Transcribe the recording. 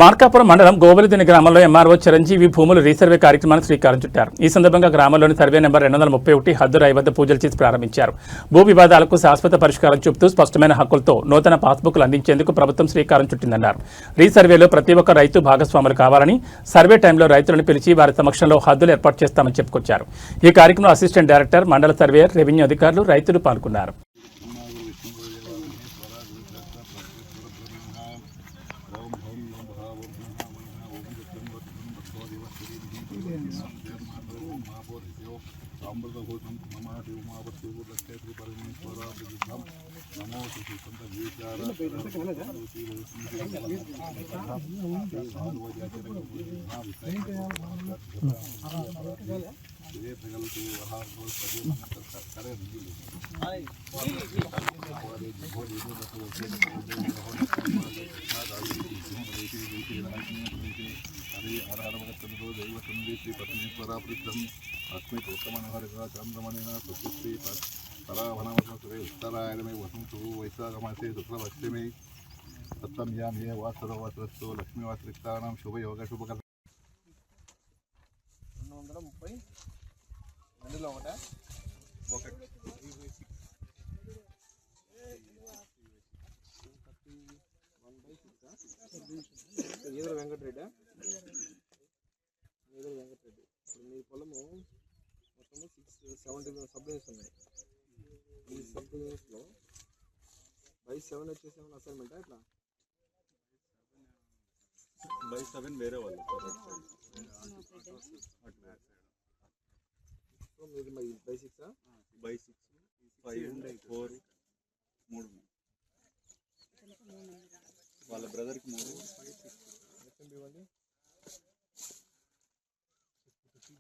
మార్కాపురం మండలం గోబలిదిని గ్రామంలో ఎంఆర్ఓ చిరంజీవి భూములు రీసర్వే కార్యక్రమానికి శ్రీకారం చుట్టారు. ఈ సందర్భంగా గ్రామంలోని సర్వే నెంబర్ 231 హద్దురాయి వద్ద పూజలు చేసి ప్రారంభించారు. భూ వివాదాలకు శాశ్వత పరిష్కారం చూపుతూ స్పష్టమైన హక్కులతో నూతన పాస్బుక్లు అందించేందుకు ప్రభుత్వం శ్రీకారం చుట్టిందన్నారు. రీసర్వేలో ప్రతి ఒక్క రైతు భాగస్వాములు కావాలని, సర్వే టైంలో రైతులను పిలిచి వారి సమక్షంలో హద్దులు ఏర్పాటు చేస్తామని చెప్పుకొచ్చారు. ఈ కార్యక్రమంలో అసిస్టెంట్ డైరెక్టర్, మండల సర్వేయర్, రెవెన్యూ అధికారులు, రైతులు పాల్గొన్నారు. अस्मित् उत्तमनहरिका चन्द्रमणिना सुश्री परावनमसुरे उत्तरायणमे वसन्तु वैशाखमासे शुक्लपक्षमे सप्तम्यां ये वासरवासरस्तु लक्ष्मीवासरिक्तानां शुभयोगशुभकर्म 230 అందులో ఒకటి ఈదర వెంకటరెడ్డి మీ పొలము మొత్తము 70 సబ్ యూనిట్స్ ఉన్నాయి. ఈ సబ్ యూనిట్స్లో బై 7 వచ్చేసి ఏమైనా అసైన్మెంటా ఇట్లా బై 7 వేరే వాళ్ళు మీది బై 6 బై 6 5 4 3 వాళ్ళ బ్రదర్కి 3 ఇవ్వండి. ఓకే